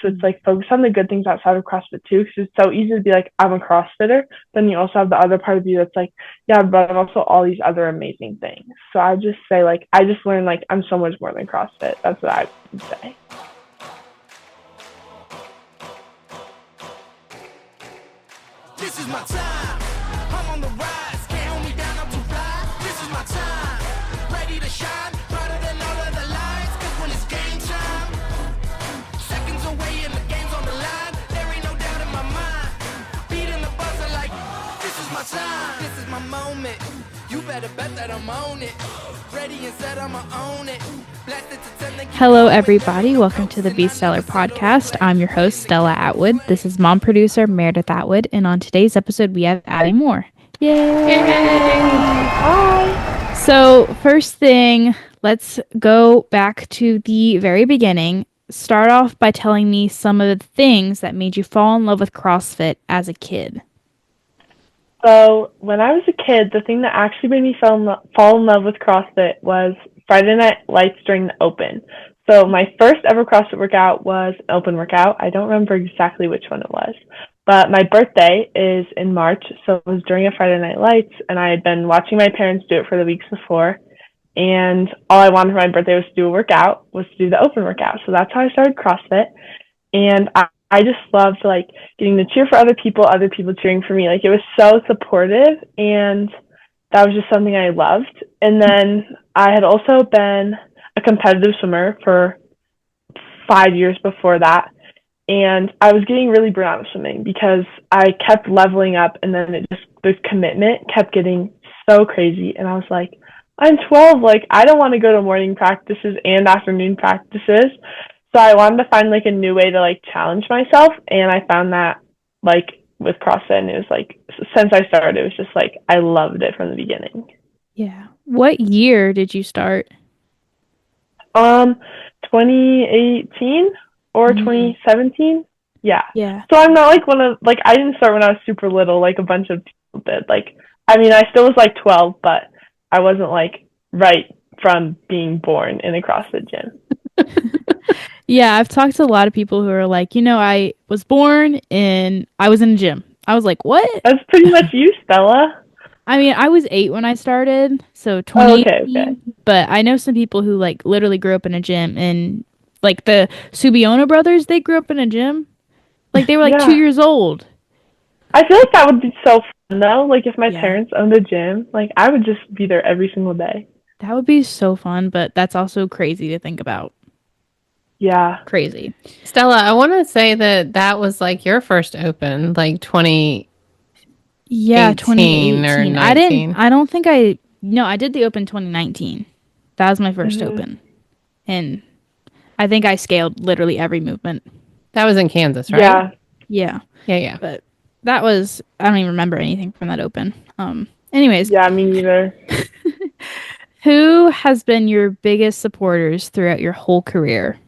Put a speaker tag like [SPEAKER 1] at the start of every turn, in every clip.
[SPEAKER 1] So it's like focus on the good things outside of CrossFit too, because it's so easy to be like, I'm a CrossFitter. Then you also have the other part of you that's like, yeah, but I'm also all these other amazing things. So I just say like, I just learned like I'm so much more than CrossFit. That's what I would say.
[SPEAKER 2] This is my time. I'm on the rise. Can't hold me down. I'm too fly. This is my time. Ready to shine. Brighter than all of the lights. Cause when it's game time, seconds away and the game's on the line. There ain't no doubt in my mind. Beating the buzzer like, this is my time. This is my moment. You better bet that I'm on it. Ready and set, I'ma own it.
[SPEAKER 3] Hello, everybody. Welcome to the Stellar podcast. I'm your host, Stella Atwood. This is mom producer Meredith Atwood, and on today's episode, we have Addie Moore. Yay! Hi! So, first thing, let's go back to the very beginning. Start off by telling me some of the things that made you fall in love with CrossFit as a kid.
[SPEAKER 1] So, when I was a kid, the thing that actually made me fall in love with CrossFit was Friday Night Lights during the Open. So my first ever CrossFit workout was an open workout. I don't remember exactly which one it was, but my birthday is in March, so it was during a Friday Night Lights, and I had been watching my parents do it for the weeks before, and all I wanted for my birthday was to do a workout, was to do the open workout. So that's how I started CrossFit, and I just loved like getting to cheer for other people cheering for me. Like it was so supportive, and that was just something I loved. And then I had also been a competitive swimmer for 5 years before that. And I was getting really burnt out of swimming because I kept leveling up, and then the commitment kept getting so crazy. And I was like, I'm 12. Like, I don't want to go to morning practices and afternoon practices. So I wanted to find like a new way to like challenge myself. And I found that like with CrossFit, and it was like, since I started, it was just like, I loved it from the beginning.
[SPEAKER 3] Yeah. What year did you start?
[SPEAKER 1] 2018 or 2017. Yeah.
[SPEAKER 3] Yeah.
[SPEAKER 1] So I'm not like I didn't start when I was super little, like a bunch of people did. Like, I mean, I still was like 12, but I wasn't like right from being born in a CrossFit gym.
[SPEAKER 3] Yeah, I've talked to a lot of people who are like, I was born and I was in a gym. I was like, what?
[SPEAKER 1] That's pretty much you, Stella.
[SPEAKER 3] I mean, I was 8 when I started, so 2018.
[SPEAKER 1] Okay.
[SPEAKER 3] But I know some people who like literally grew up in a gym, and like the Subiona brothers, they grew up in a gym. Like they were like 2 years old.
[SPEAKER 1] I feel like that would be so fun though. Like if my parents owned a gym, like I would just be there every single day.
[SPEAKER 3] That would be so fun, but that's also crazy to think about.
[SPEAKER 1] Yeah.
[SPEAKER 3] Crazy.
[SPEAKER 4] Stella, I want to say that was like your first open, like 2018 or 19.
[SPEAKER 3] I did the open 2019. That was my first open. And I think I scaled literally every movement.
[SPEAKER 4] That was in Kansas, right?
[SPEAKER 3] Yeah.
[SPEAKER 4] But
[SPEAKER 3] that was, I don't even remember anything from that open. Anyways.
[SPEAKER 1] Yeah, me neither.
[SPEAKER 3] Who has been your biggest supporters throughout your whole career?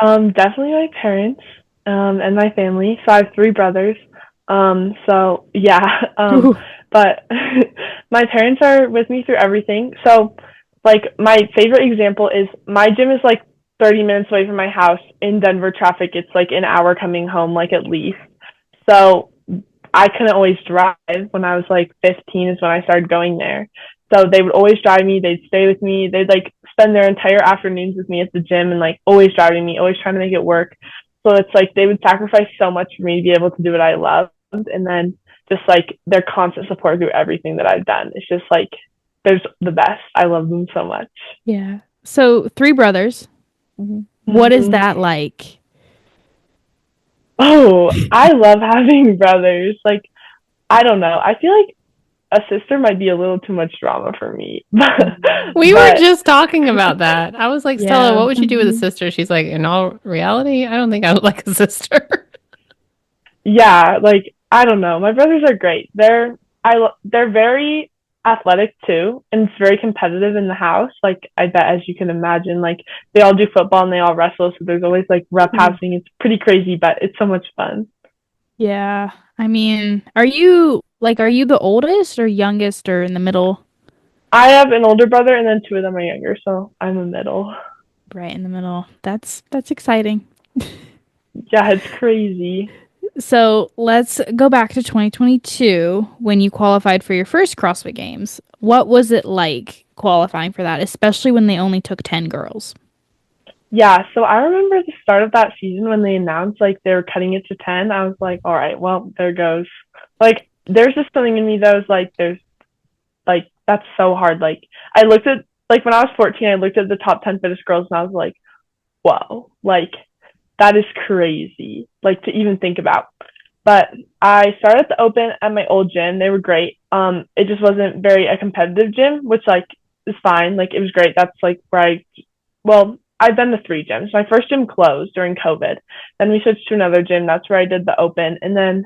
[SPEAKER 1] Definitely my parents, and my family. So I have 3 brothers. So yeah, but my parents are with me through everything. So like my favorite example is my gym is like 30 minutes away from my house. In Denver traffic, it's like an hour coming home, like at least. So I couldn't always drive. When I was like 15 is when I started going there. So they would always drive me. They'd stay with me. They'd like spend their entire afternoons with me at the gym and like always driving me, always trying to make it work. So it's like they would sacrifice so much for me to be able to do what I love. And then just like their constant support through everything that I've done. It's just like, they're the best. I love them so much.
[SPEAKER 3] Yeah. So 3 brothers. What is that like?
[SPEAKER 1] Oh, I love having brothers. Like, I don't know. I feel like a sister might be a little too much drama for me.
[SPEAKER 4] We were just talking about that. I was like, Stella, what would you do with a sister? She's like, in all reality, I don't think I would like a sister.
[SPEAKER 1] Yeah, like, I don't know. My brothers are great. They're very athletic too, and it's very competitive in the house. Like, I bet, as you can imagine, like they all do football and they all wrestle, so there's always like rep happening. It's pretty crazy, but it's so much fun.
[SPEAKER 3] Yeah. I mean, are you the oldest or youngest or in the middle?
[SPEAKER 1] I have an older brother and then 2 of them are younger, so I'm the middle.
[SPEAKER 3] Right in the middle. That's exciting.
[SPEAKER 1] Yeah, it's crazy.
[SPEAKER 3] So let's go back to 2022 when you qualified for your first CrossFit Games. What was it like qualifying for that, especially when they only took 10 girls?
[SPEAKER 1] Yeah, so I remember the start of that season when they announced like they were cutting it to 10. I was like, all right, well, there goes. Like, there's just something in me that was like, there's like, that's so hard. Like, I looked at, like, when I was 14, I looked at the top 10 fittest girls and I was like, whoa, like, that is crazy, like, to even think about. But I started at the Open at my old gym. They were great. It just wasn't very a competitive gym, which like is fine. Like it was great. That's like where well, I've been to 3 gyms. My first gym closed during COVID. Then we switched to another gym. That's where I did the Open. And then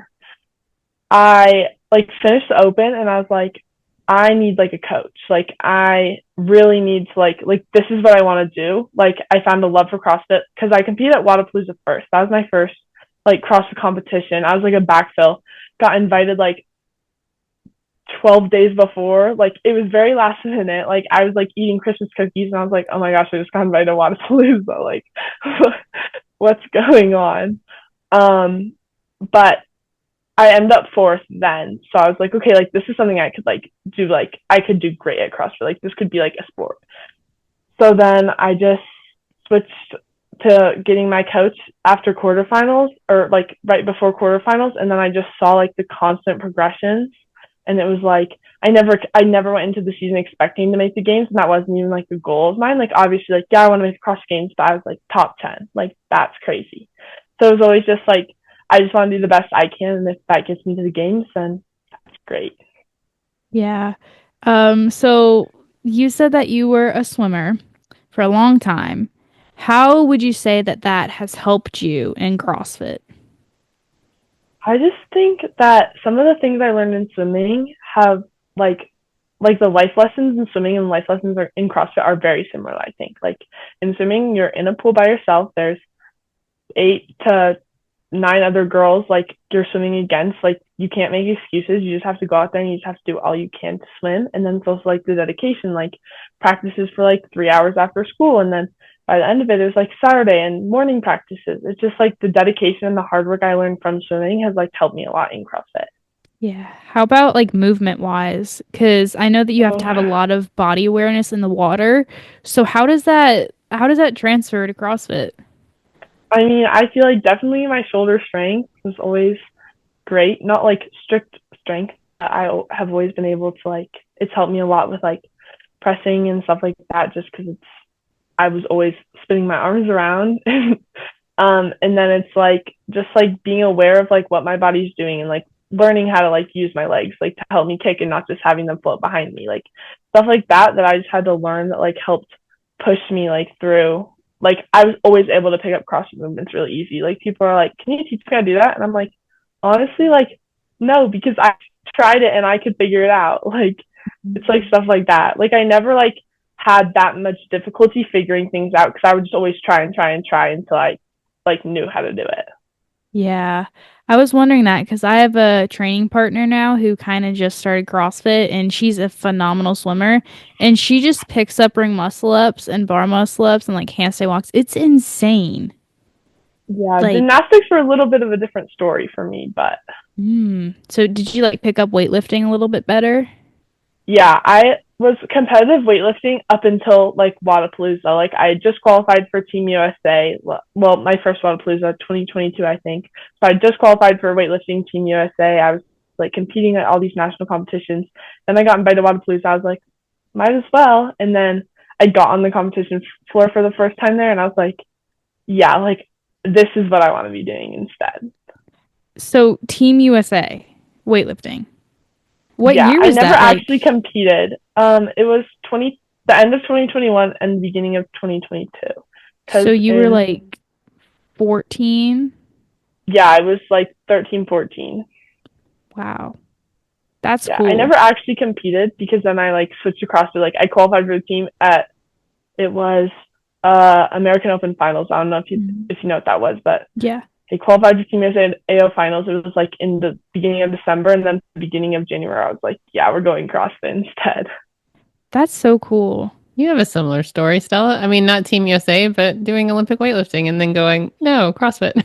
[SPEAKER 1] I like finished the Open and I was like, I need like a coach. Like I really need to like this is what I want to do. Like I found a love for CrossFit because I competed at Wadapalooza first. That was my first like CrossFit competition. I was like a backfill. Got invited like 12 days before. Like it was very last minute. Like I was like eating Christmas cookies and I was like, oh my gosh, I just got invited to Wadapalooza. Like what's going on? But I ended up fourth then. So I was like, okay, like this is something I could like do. Like I could do great at CrossFit. Like this could be like a sport. So then I just switched to getting my coach after quarterfinals or like right before quarterfinals. And then I just saw like the constant progressions. And it was like, I never went into the season expecting to make the games. And that wasn't even like the goal of mine. Like obviously like, yeah, I want to make the CrossFit Games, but I was like top 10. Like that's crazy. So it was always just like, I just want to do the best I can, and if that gets me to the games, then that's great.
[SPEAKER 3] Yeah. So you said that you were a swimmer for a long time. How would you say that that has helped you in CrossFit?
[SPEAKER 1] I just think that some of the things I learned in swimming have like the life lessons in swimming and life lessons are, in CrossFit are very similar. I think like in swimming, you're in a pool by yourself. There's 8 to 9 other girls like you're swimming against. Like you can't make excuses. You just have to go out there and you just have to do all you can to swim. And then it's also like the dedication, like practices for like 3 hours after school. And then by the end of it, it's like Saturday and morning practices. It's just like the dedication and the hard work I learned from swimming has like helped me a lot in CrossFit.
[SPEAKER 3] Yeah. How about like movement wise? Because I know that you have to have a lot of body awareness in the water. So how does that transfer to CrossFit?
[SPEAKER 1] I mean, I feel like definitely my shoulder strength was always great. Not like strict strength. I have always been able to like, it's helped me a lot with like pressing and stuff like that just because I was always spinning my arms around. And then it's like, just like being aware of like what my body's doing and like learning how to like use my legs like to help me kick and not just having them float behind me. Like stuff like that I just had to learn that like helped push me like through. Like I was always able to pick up CrossFit movements really easy. Like people are like, can you teach me how to do that? And I'm like, honestly, like, no, because I tried it and I could figure it out. Like it's like stuff like that. Like I never like had that much difficulty figuring things out because I would just always try and try and try until I like knew how to do it.
[SPEAKER 3] Yeah. I was wondering that because I have a training partner now who kind of just started CrossFit and she's a phenomenal swimmer and she just picks up ring muscle ups and bar muscle ups and like handstand walks. It's insane.
[SPEAKER 1] Yeah,
[SPEAKER 3] Like,
[SPEAKER 1] gymnastics were a little bit of a different story for me, but
[SPEAKER 3] so did you like pick up weightlifting a little bit better?
[SPEAKER 1] yeah, I was competitive weightlifting up until like Wadapalooza. Like I had just qualified for Team USA. Well, my first Wadapalooza, 2022, I think. So I just qualified for weightlifting Team USA. I was like competing at all these national competitions. Then I got invited to Wadapalooza. I was like, might as well. And then I got on the competition floor for the first time there, and I was like, yeah, like this is what I want to be doing instead.
[SPEAKER 3] So Team USA weightlifting. What
[SPEAKER 1] Yeah,
[SPEAKER 3] year
[SPEAKER 1] I
[SPEAKER 3] was
[SPEAKER 1] never
[SPEAKER 3] that? Like,
[SPEAKER 1] actually competed. It was the end of 2021 and the beginning of 2022. Because
[SPEAKER 3] so you were like 14?
[SPEAKER 1] yeah, I was like 13, 14.
[SPEAKER 3] Wow. That's
[SPEAKER 1] Yeah, I
[SPEAKER 3] cool.
[SPEAKER 1] never actually competed because then I like switched across to like I qualified for the team at it was American Open Finals. I don't know if you know what that was, but
[SPEAKER 3] Yeah.
[SPEAKER 1] I qualified for Team USA AO Finals. It was like in the beginning of December, and then the beginning of January, I was like, yeah, we're going CrossFit instead.
[SPEAKER 3] That's so cool.
[SPEAKER 4] You have a similar story, Stella. I mean, not Team USA, but doing Olympic weightlifting and then going, no, CrossFit.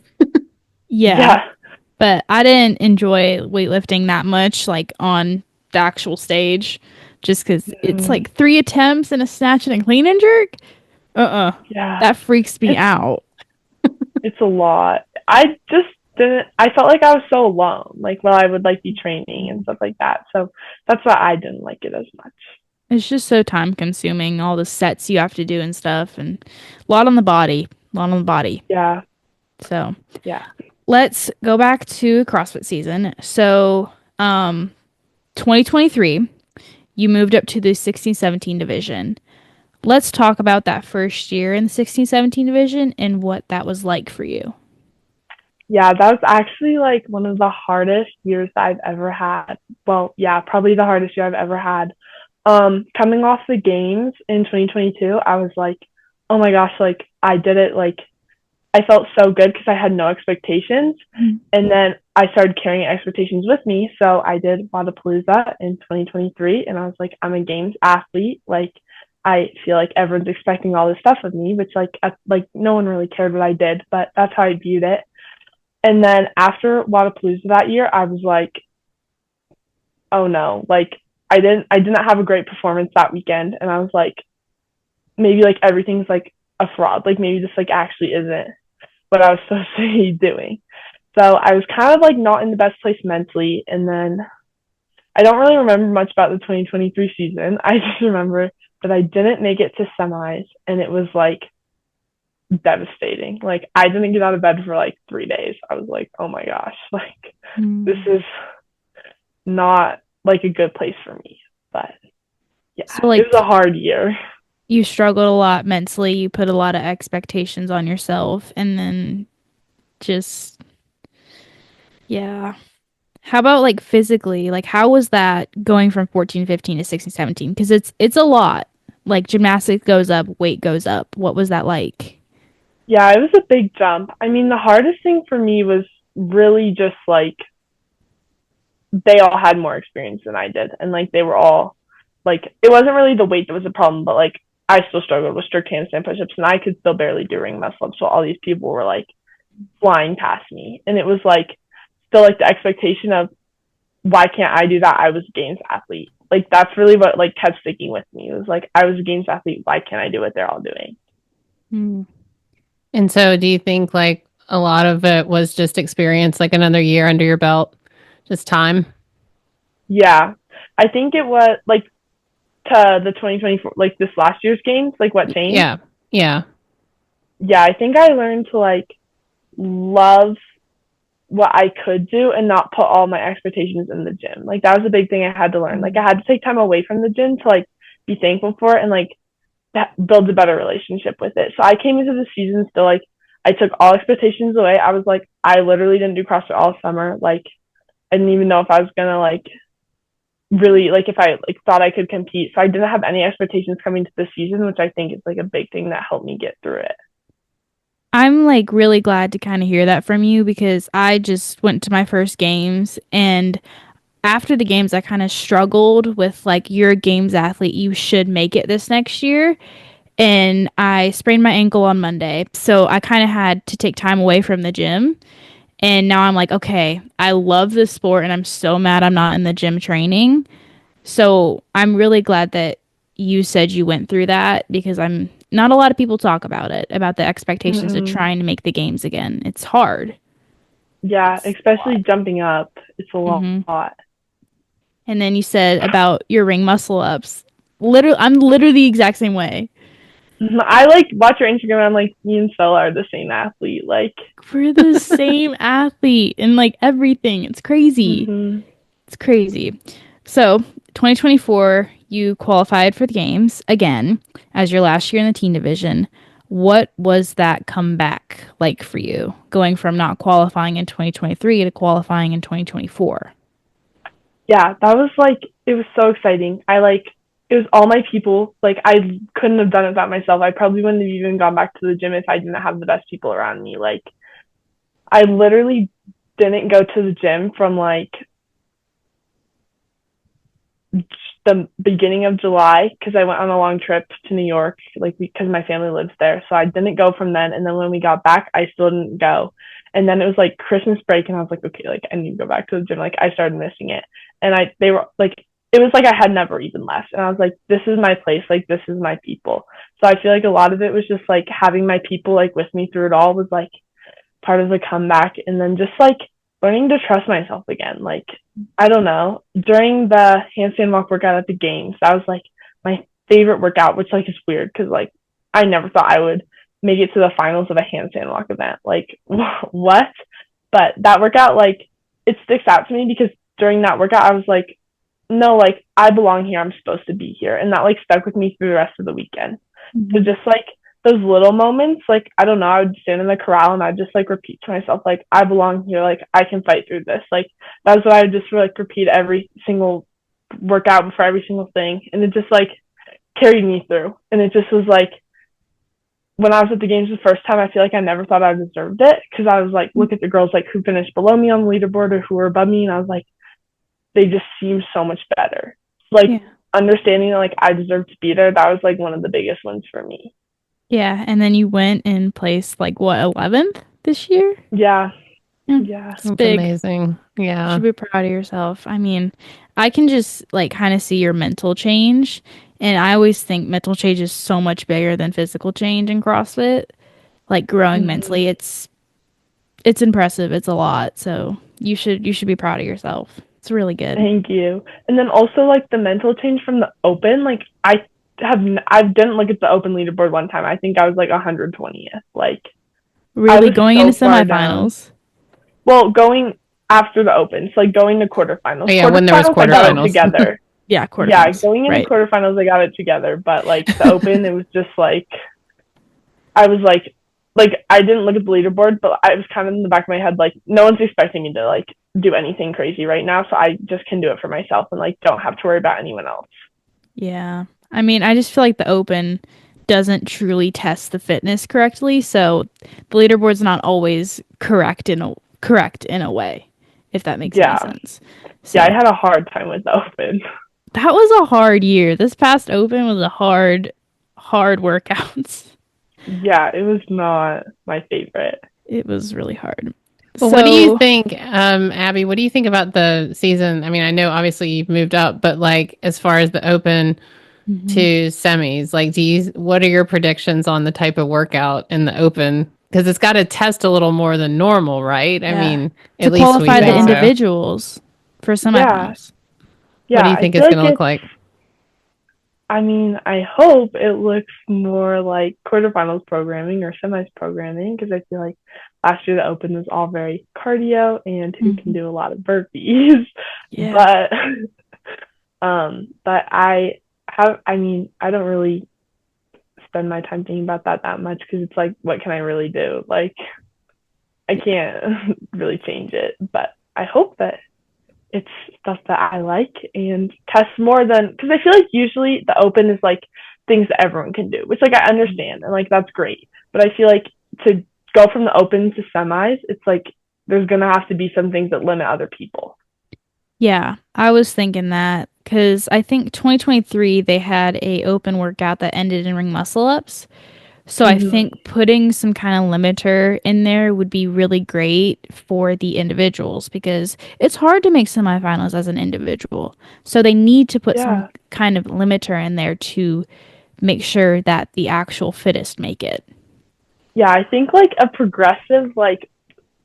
[SPEAKER 3] Yeah. But I didn't enjoy weightlifting that much, like on the actual stage, just because it's like 3 attempts and a snatch and a clean and jerk.
[SPEAKER 1] Yeah.
[SPEAKER 3] That freaks me out.
[SPEAKER 1] It's a lot. I just didn't, I felt like I was so alone, like while I would like be training and stuff like that. So that's why I didn't like it as much.
[SPEAKER 3] It's just so time consuming, all the sets you have to do and stuff, and a lot on the body. A lot on the body.
[SPEAKER 1] Yeah.
[SPEAKER 3] So
[SPEAKER 1] Yeah.
[SPEAKER 3] let's go back to CrossFit season. So 2023, you moved up to the 16-17 division. Let's talk about that first year in the 16-17 division and what that was like for you.
[SPEAKER 1] Yeah, that was actually like one of the hardest years that I've ever had. Well, yeah, probably the hardest year I've ever had. Coming off the games in 2022, I was like, oh my gosh, like I did it. Like I felt so good because I had no expectations. And then I started carrying expectations with me. So I did Wadapalooza in 2023, and I was like, I'm a games athlete. Like I feel like everyone's expecting all this stuff of me, which like no one really cared what I did, but that's how I viewed it. And then after Wadapalooza that year, I was like, oh no, like I didn't have a great performance that weekend. And I was like, maybe like everything's like a fraud. Like maybe this like actually isn't what I was supposed to be doing. So I was kind of like not in the best place mentally. And then I don't really remember much about the 2023 season. I just remember that I didn't make it to semis, and it was like devastating. Like I didn't get out of bed for like 3 days. I was like, oh my gosh, like this is not like a good place for me. But yeah, so, like, it was a hard year.
[SPEAKER 3] You struggled a lot mentally. You put a lot of expectations on yourself, and then just yeah. How about like physically? Like how was that going from 14-15 to 16-17? Because it's a lot. Like gymnastics goes up, weight goes up. What was that like?
[SPEAKER 1] Yeah, it was a big jump. I mean, the hardest thing for me was really just like they all had more experience than I did. And like they were all like, it wasn't really the weight that was a problem, but like I still struggled with strict handstand push-ups, and I could still barely do ring muscle ups. So all these people were like flying past me. And it was like still like the expectation of why can't I do that? I was a games athlete. Like that's really what like kept sticking with me. It was like I was a games athlete. Why can't I do what they're all doing?
[SPEAKER 4] And so do you think like a lot of it was just experience, like another year under your belt, just time?
[SPEAKER 1] Yeah, I think it was like to the 2024, like this last year's games, like what changed?
[SPEAKER 4] Yeah.
[SPEAKER 1] I think I learned to like love what I could do and not put all my expectations in the gym. Like that was a big thing I had to learn. Like I had to take time away from the gym to like be thankful for it and like build a better relationship with it. So I came into the season still like I took all expectations away. I was like, I literally didn't do CrossFit all summer. Like I didn't even know if I was gonna like really like if I like thought I could compete. So I didn't have any expectations coming to the season, which I think is like a big thing that helped me get through it.
[SPEAKER 3] I'm like really glad to kind of hear that from you because I just went to my first games, and after the games I kind of struggled with like you're a games athlete, you should make it this next year. And I sprained my ankle on Monday. So I kind of had to take time away from the gym. And now I'm like, okay, I love this sport and I'm so mad I'm not in the gym training. So I'm really glad that you said you went through that because I'm not a lot of people talk about it, about the expectations of trying to make the games again. It's hard.
[SPEAKER 1] Yeah, especially jumping up. It's a lot.
[SPEAKER 3] And then you said about your ring muscle ups. Literally, I'm literally the exact same way.
[SPEAKER 1] I like watch your Instagram and I'm like, me and Stella are the same athlete. Like
[SPEAKER 3] we're the same athlete and like everything. It's crazy. It's crazy. So 2024, you qualified for the games again as your last year in the teen division. What was that comeback like for you, going from not qualifying in 2023 to qualifying in 2024?
[SPEAKER 1] Yeah, that was like, it was so exciting. It was all my people. Like I couldn't have done it without myself. I probably wouldn't have even gone back to the gym if I didn't have the best people around me. Like I literally didn't go to the gym from like the beginning of July because I went on a long trip to New York, like because my family lives there. So I didn't go from then. And then when we got back, I still didn't go. And then it was like Christmas break, and I was like, okay, like I need to go back to the gym. Like I started missing it, and they were like, it was like I had never even left, and I was like, this is my place, like this is my people. So I feel like a lot of it was just like having my people like with me through it all was like part of the comeback, and then just like learning to trust myself again. Like I don't know, during the handstand walk workout at the games, that was like my favorite workout, which like is weird because like I never thought I would make it to the finals of a handstand walk event. Like what? But that workout, like it sticks out to me because during that workout I was like, no, like I belong here, I'm supposed to be here. And that like stuck with me through the rest of the weekend. So just like those little moments, like I don't know, I would stand in the corral and I'd just like repeat to myself, like I belong here, like I can fight through this. Like that's what I would just like repeat every single workout before every single thing, and it just like carried me through. And it just was like, when I was at the games the first time, I feel like I never thought I deserved it, because I was like, look at the girls like who finished below me on the leaderboard or who were above me, and I was like, they just seem so much better. Like understanding that like I deserve to be there, that was like one of the biggest ones for me.
[SPEAKER 3] Yeah, and then you went and placed like what, 11th this year?
[SPEAKER 1] Yeah.
[SPEAKER 3] It's
[SPEAKER 4] That's
[SPEAKER 3] big.
[SPEAKER 4] amazing. Yeah.
[SPEAKER 3] You should be proud of yourself. I mean, I can just like kind of see your mental change, and I always think mental change is so much bigger than physical change in CrossFit. Like growing mentally, it's impressive. It's a lot. So you should be proud of yourself. It's really good.
[SPEAKER 1] Thank you. And then also like the mental change from the open, like I didn't look at the open leaderboard one time. I think I was like 120th. Like
[SPEAKER 3] really going
[SPEAKER 1] so
[SPEAKER 3] into semifinals.
[SPEAKER 1] Well, going after the open, so like going to quarterfinals.
[SPEAKER 4] Oh, yeah, when there was quarterfinals.
[SPEAKER 1] I got it together.
[SPEAKER 3] Yeah, quarterfinals.
[SPEAKER 1] Yeah, going into quarterfinals, I got it together. But like the open, it was just like I was like I didn't look at the leaderboard, but I was kind of in the back of my head like no one's expecting me to like do anything crazy right now, so I just can do it for myself and like don't have to worry about anyone else.
[SPEAKER 3] Yeah. I mean, I just feel like the open doesn't truly test the fitness correctly, so the leaderboard's not always correct in a way, if that makes any sense. So,
[SPEAKER 1] yeah, I had a hard time with the open.
[SPEAKER 3] That was a hard year. This past open was a hard workouts.
[SPEAKER 1] Yeah, it was not my favorite.
[SPEAKER 3] It was really hard.
[SPEAKER 4] Well, what do you think, Abby? What do you think about the season? I mean, I know obviously you've moved up, but like as far as the open to semis, like what are your predictions on the type of workout in the open? Because it's got to test a little more than normal, right? Yeah. I mean,
[SPEAKER 3] to at least qualify the individuals for semifinals.
[SPEAKER 1] Yeah.
[SPEAKER 4] What do you think it's going to look like?
[SPEAKER 1] I mean, I hope it looks more like quarterfinals programming or semis programming, because I feel like last year the open was all very cardio and who can do a lot of burpees. Yeah. But I don't really spend my time thinking about that much, because it's like, what can I really do? Like, I can't really change it, but I hope that it's stuff that I like and test more than, because I feel like usually the open is like things that everyone can do, which like I understand and like that's great, but I feel like to go from the open to semis, it's like there's gonna have to be some things that limit other people.
[SPEAKER 3] Yeah, I was thinking that, because I think 2023 they had a open workout that ended in ring muscle ups. So I think putting some kind of limiter in there would be really great for the individuals, because it's hard to make semifinals as an individual. So they need to put some kind of limiter in there to make sure that the actual fittest make it.
[SPEAKER 1] Yeah, I think like a progressive like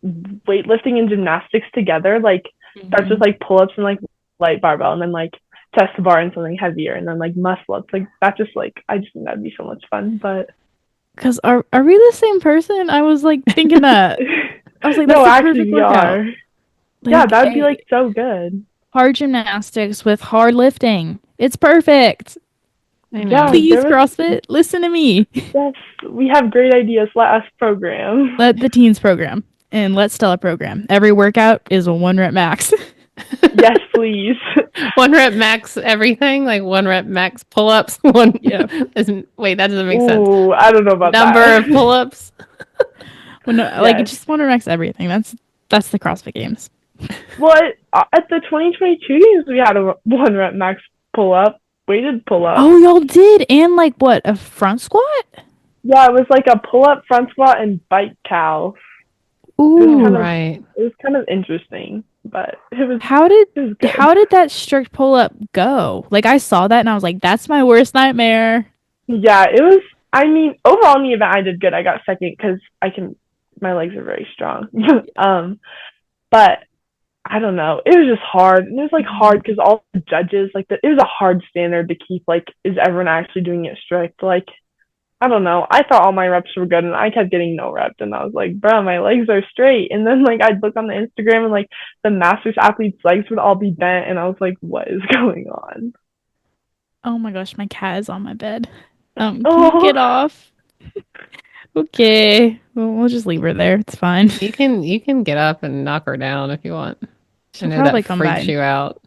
[SPEAKER 1] weightlifting and gymnastics together, like starts with like pull-ups and like light barbell, and then like chest to bar and something heavier, and then like muscle ups. Like that just like, I just think that'd be so much fun. But
[SPEAKER 3] because are we the same person? I was like thinking that. I was like, that's the perfect workout.
[SPEAKER 1] Like, yeah, that would be like so good.
[SPEAKER 3] Hard gymnastics with hard lifting. It's perfect. I know. Yeah, please, CrossFit, listen to me.
[SPEAKER 1] Yes, we have great ideas. Let us program.
[SPEAKER 3] Let the teens program, and let Stella program. Every workout is a 1 rep max.
[SPEAKER 1] Yes, please.
[SPEAKER 4] 1 rep max everything, like 1 rep max pull-ups. Wait, that doesn't make sense.
[SPEAKER 1] Ooh, I don't know about
[SPEAKER 4] number
[SPEAKER 1] that.
[SPEAKER 4] of pull-ups.
[SPEAKER 3] Well, no, like just 1 rep max everything. That's the CrossFit Games.
[SPEAKER 1] Well, at the 2022 games, we had a 1 rep max pull-up, weighted pull-up.
[SPEAKER 3] Oh, y'all did, and like what, a front squat?
[SPEAKER 1] Yeah, it was like a pull-up, front squat, and bike cow.
[SPEAKER 3] Ooh.
[SPEAKER 4] Right.
[SPEAKER 1] It was kind of interesting, but it was
[SPEAKER 3] How
[SPEAKER 1] it was good.
[SPEAKER 3] did that strict pull up go? Like I saw that and I was like, that's my worst nightmare.
[SPEAKER 1] Yeah, it was. I mean, overall in the event, I did good. I got second because my legs are very strong. But I don't know. It was just hard, and it was like hard because all the judges it was a hard standard to keep. Like, is everyone actually doing it strict? Like, I don't know. I thought all my reps were good, and I kept getting no reps, and I was like, bro, my legs are straight. And then like I'd look on the Instagram, and like the masters athletes' legs would all be bent, and I was like, what is going on?
[SPEAKER 3] Oh my gosh, my cat is on my bed. Can you
[SPEAKER 1] Oh,
[SPEAKER 3] get off? Okay. Well, we'll just leave her there. It's fine.
[SPEAKER 4] You can get up and knock her down if you want. I
[SPEAKER 3] She'll
[SPEAKER 4] know
[SPEAKER 3] probably
[SPEAKER 4] that
[SPEAKER 3] come
[SPEAKER 4] freaks
[SPEAKER 3] by.
[SPEAKER 4] you out.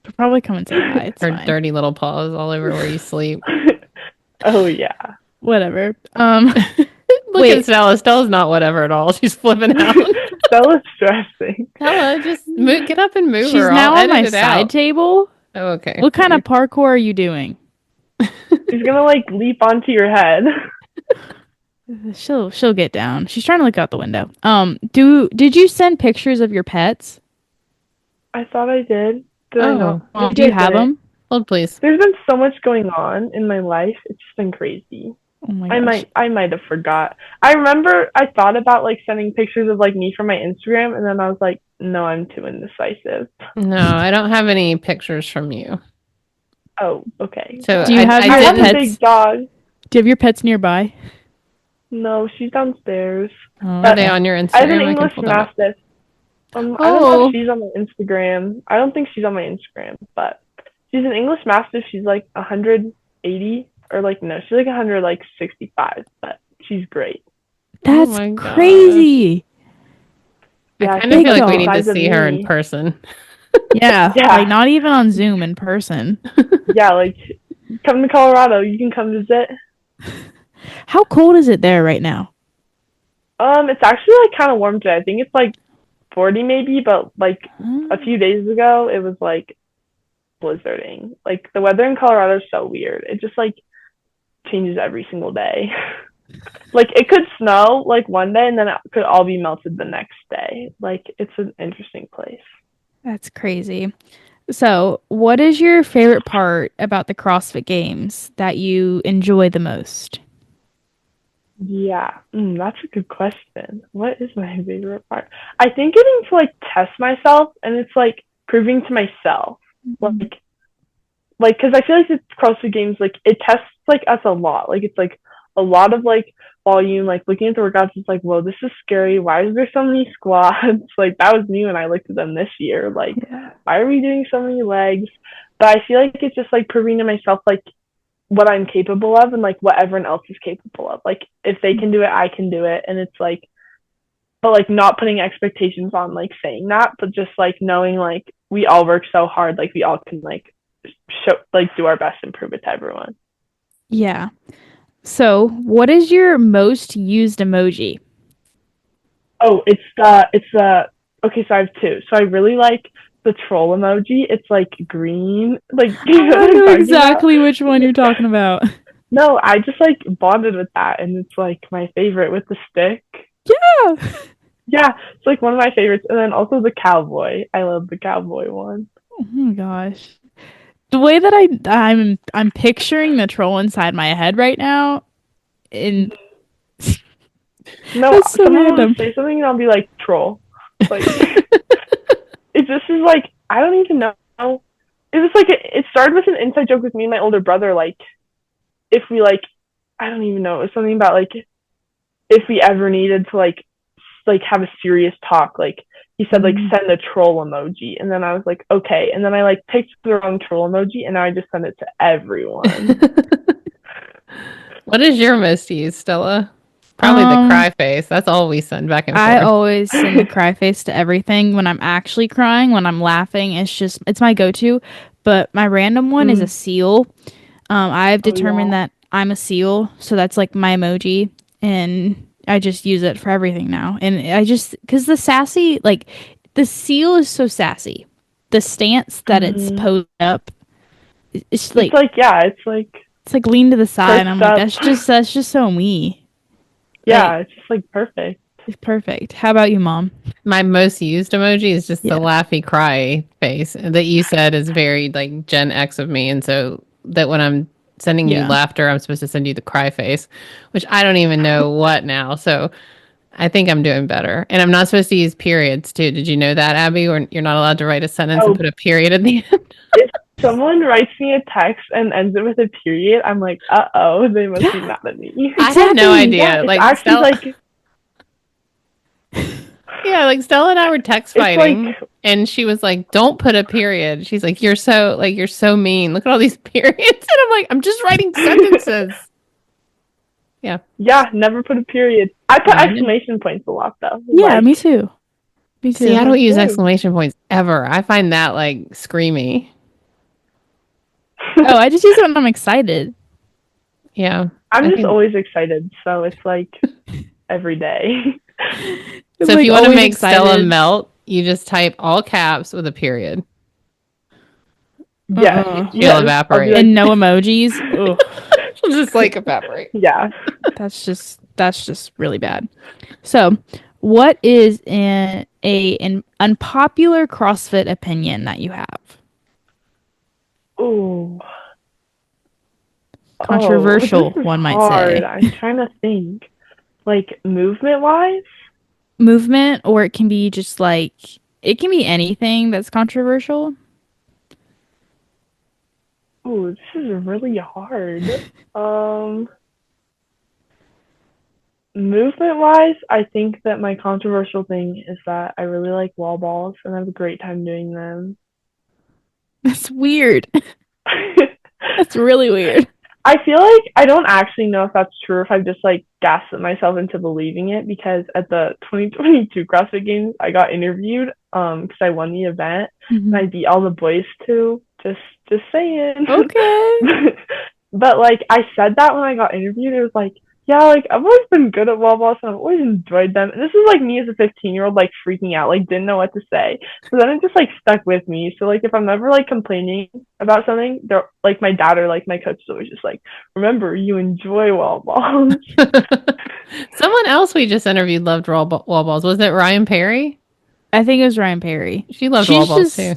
[SPEAKER 3] She'll probably come and say hi. It's
[SPEAKER 4] Her
[SPEAKER 3] fine.
[SPEAKER 4] dirty little paws all over where you sleep.
[SPEAKER 1] oh yeah.
[SPEAKER 3] Whatever.
[SPEAKER 4] Look at Stella. Stella's not whatever at all. She's flipping out.
[SPEAKER 1] That was stressing.
[SPEAKER 4] Stella, just get up and move
[SPEAKER 3] She's
[SPEAKER 4] her.
[SPEAKER 3] now
[SPEAKER 4] I'll
[SPEAKER 3] on my
[SPEAKER 4] edit it
[SPEAKER 3] side
[SPEAKER 4] out.
[SPEAKER 3] table.
[SPEAKER 4] Oh, okay.
[SPEAKER 3] What kind of parkour are you doing?
[SPEAKER 1] She's gonna like leap onto your head.
[SPEAKER 3] She'll get down. She's trying to look out the window. Did you send pictures of your pets?
[SPEAKER 1] I thought I did. Did I not? Maybe
[SPEAKER 3] Do you
[SPEAKER 1] I
[SPEAKER 3] have
[SPEAKER 1] didn't.
[SPEAKER 3] them?
[SPEAKER 4] Hold, please.
[SPEAKER 1] There's been so much going on in my life. It's just been crazy.
[SPEAKER 3] Oh my gosh.
[SPEAKER 1] I might have forgot. I remember I thought about like sending pictures of like me from my Instagram, and then I was like, no, I'm too indecisive.
[SPEAKER 4] No, I don't have any pictures from you.
[SPEAKER 1] Oh, okay.
[SPEAKER 4] So
[SPEAKER 3] Do you have your
[SPEAKER 1] I have a
[SPEAKER 3] pets?
[SPEAKER 1] big dog.
[SPEAKER 3] Do you have your pets nearby?
[SPEAKER 1] No, she's downstairs.
[SPEAKER 3] Oh,
[SPEAKER 4] Are they on your Instagram?
[SPEAKER 1] I have an
[SPEAKER 4] can
[SPEAKER 1] English
[SPEAKER 4] pull them up.
[SPEAKER 1] Mastiff. I don't know
[SPEAKER 3] Oh.
[SPEAKER 1] if she's on my Instagram. I don't think she's on my Instagram, but she's an English Mastiff. She's like 180 or like no, she's like 165, but she's great.
[SPEAKER 3] That's
[SPEAKER 4] my gosh.
[SPEAKER 3] crazy.
[SPEAKER 1] Yeah,
[SPEAKER 4] I kind of
[SPEAKER 3] big
[SPEAKER 4] feel like we
[SPEAKER 3] dog.
[SPEAKER 4] need to
[SPEAKER 1] Size of
[SPEAKER 4] see her in
[SPEAKER 1] me.
[SPEAKER 4] person.
[SPEAKER 3] Yeah,
[SPEAKER 1] Yeah.
[SPEAKER 3] like not even on Zoom in person.
[SPEAKER 1] Yeah, like come to Colorado. You can come visit.
[SPEAKER 3] How cold is it there right now?
[SPEAKER 1] It's actually like kind of warm today. I think it's like 40 maybe, but like a few days ago it was like blizzarding. Like the weather in Colorado is so weird. It just like changes every single day. Like it could snow like one day and then it could all be melted the next day. Like it's an interesting place.
[SPEAKER 3] That's crazy. So, what is your favorite part about the CrossFit Games that you enjoy the most?
[SPEAKER 1] Yeah, that's a good question. What is my favorite part? I think getting to like test myself, and it's like proving to myself, like because I feel like the CrossFit Games like it tests like us a lot. Like it's like a lot of like volume. Like looking at the workouts, it's like, whoa, this is scary. Why is there so many squats? Like that was me when I looked at them this year. Like, why are we doing so many legs? But I feel like it's just like proving to myself like what I'm capable of and like what everyone else is capable of. Like if they can do it, I can do it. And it's like, but like not putting expectations on like saying that, but just like knowing like we all work so hard, like we all can like show like do our best and prove it to everyone.
[SPEAKER 3] Yeah. So, what is your most used emoji?
[SPEAKER 1] Oh, it's okay, so I have two. So I really like the troll emoji. It's like green. Like you know what I'm talking
[SPEAKER 3] exactly which one you're talking about.
[SPEAKER 1] No, I just like bonded with that, and it's like my favorite with the stick.
[SPEAKER 3] Yeah.
[SPEAKER 1] Yeah, it's like one of my favorites. And then also the cowboy. I love the cowboy one.
[SPEAKER 3] Oh my gosh. The way that I'm picturing the troll inside my head right now, and
[SPEAKER 1] No,
[SPEAKER 3] That's so
[SPEAKER 1] someone
[SPEAKER 3] random.
[SPEAKER 1] will say something and I'll be like troll. Like it just is like I don't even know. It was like it started with an inside joke with me and my older brother. Like if we like, I don't even know. It was something about like if we ever needed to like have a serious talk. Like he said like send a troll emoji, and then I was like okay, and then I like picked the wrong troll emoji, and now I just send it to everyone.
[SPEAKER 4] What is your most used, Stella? Probably the cry face. That's all we send back and forth.
[SPEAKER 3] I always send the cry face to everything when I'm actually crying, when I'm laughing. It's my go-to. But my random one is a seal. I've determined that I'm a seal, so that's like my emoji, and I just use it for everything now. And I just because the sassy, like the seal is so sassy. The stance that it's posed up, it's like
[SPEAKER 1] it's like
[SPEAKER 3] lean to the side. And I'm like
[SPEAKER 1] up.
[SPEAKER 3] that's just so me.
[SPEAKER 1] Yeah, it's just like perfect.
[SPEAKER 3] Perfect. How about you, Mom?
[SPEAKER 4] My most used emoji is just
[SPEAKER 3] Yeah.
[SPEAKER 4] the laughy cry face that you said is very like Gen X of me. And so that when I'm sending you
[SPEAKER 3] Yeah.
[SPEAKER 4] laughter, I'm supposed to send you the cry face, which I don't even know what now. So I think I'm doing better. And I'm not supposed to use periods too. Did you know that, Abby? Or you're not allowed to write a sentence and
[SPEAKER 1] Oh,
[SPEAKER 4] put a period at the end?
[SPEAKER 1] if someone writes me a text and ends it with a period, I'm like, uh-oh, they must be mad at me.
[SPEAKER 4] I had no
[SPEAKER 3] Exactly.
[SPEAKER 4] idea.
[SPEAKER 1] Yeah, it's
[SPEAKER 4] Like
[SPEAKER 1] actually
[SPEAKER 4] Stella,
[SPEAKER 1] like,
[SPEAKER 4] yeah, like Stella and I were text
[SPEAKER 1] it's
[SPEAKER 4] fighting,
[SPEAKER 1] like,
[SPEAKER 4] and she was like, "Don't put a period." She's like, you're so mean. Look at all these periods." And I'm like, "I'm just writing sentences." Yeah.
[SPEAKER 1] yeah, never put a period. I put
[SPEAKER 4] Yeah, I know.
[SPEAKER 1] exclamation points a lot, though.
[SPEAKER 3] Yeah,
[SPEAKER 1] Like,
[SPEAKER 3] me too. Me too.
[SPEAKER 4] See, I don't use
[SPEAKER 1] Good.
[SPEAKER 4] exclamation points ever. I find that like screamy.
[SPEAKER 3] Oh, I just use it when I'm excited.
[SPEAKER 4] Yeah.
[SPEAKER 1] I'm
[SPEAKER 4] I
[SPEAKER 1] just
[SPEAKER 4] think
[SPEAKER 1] always excited, so it's like every day.
[SPEAKER 3] It's
[SPEAKER 4] so. If
[SPEAKER 3] like
[SPEAKER 4] you want to
[SPEAKER 3] always
[SPEAKER 4] make Stella
[SPEAKER 3] excited.
[SPEAKER 4] melt, you just type all caps with a period.
[SPEAKER 1] Yes,
[SPEAKER 3] Uh-uh.
[SPEAKER 4] She'll
[SPEAKER 1] yes. I'll be
[SPEAKER 4] evaporate.
[SPEAKER 1] like,
[SPEAKER 3] And no emojis. Ugh.
[SPEAKER 4] She'll just like evaporate.
[SPEAKER 1] yeah.
[SPEAKER 3] That's just really bad. So, what is an unpopular CrossFit opinion that you have?
[SPEAKER 1] Ooh.
[SPEAKER 3] Controversial,
[SPEAKER 1] This is
[SPEAKER 3] one might
[SPEAKER 1] hard.
[SPEAKER 3] say.
[SPEAKER 1] I'm trying to think. Like, movement-wise?
[SPEAKER 3] Movement, or it can be just like it can be anything that's controversial.
[SPEAKER 1] Ooh, this is really hard. Um, movement-wise, I think that my controversial thing is that I really like wall balls and I have a great time doing them.
[SPEAKER 3] That's weird. That's really weird.
[SPEAKER 1] I feel like I don't actually know if that's true or if I've just like gaslit myself into believing it because at the 2022 CrossFit Games I got interviewed because I won the event and I beat all the boys too. Just saying.
[SPEAKER 3] Okay.
[SPEAKER 1] But like I said that when I got interviewed, it was like, yeah, like I've always been good at wall balls and I've always enjoyed them. And this is like me as a 15-year-old like freaking out, like didn't know what to say. So then it just like stuck with me. So like if I'm ever like complaining about something, they're like my dad or like my coach is always just like, remember you enjoy wall balls.
[SPEAKER 4] Someone else we just interviewed loved wall balls. Was it Ryan Perry?
[SPEAKER 3] I think it was Ryan Perry.
[SPEAKER 4] She loved
[SPEAKER 3] She's
[SPEAKER 4] wall balls
[SPEAKER 3] just-
[SPEAKER 4] too.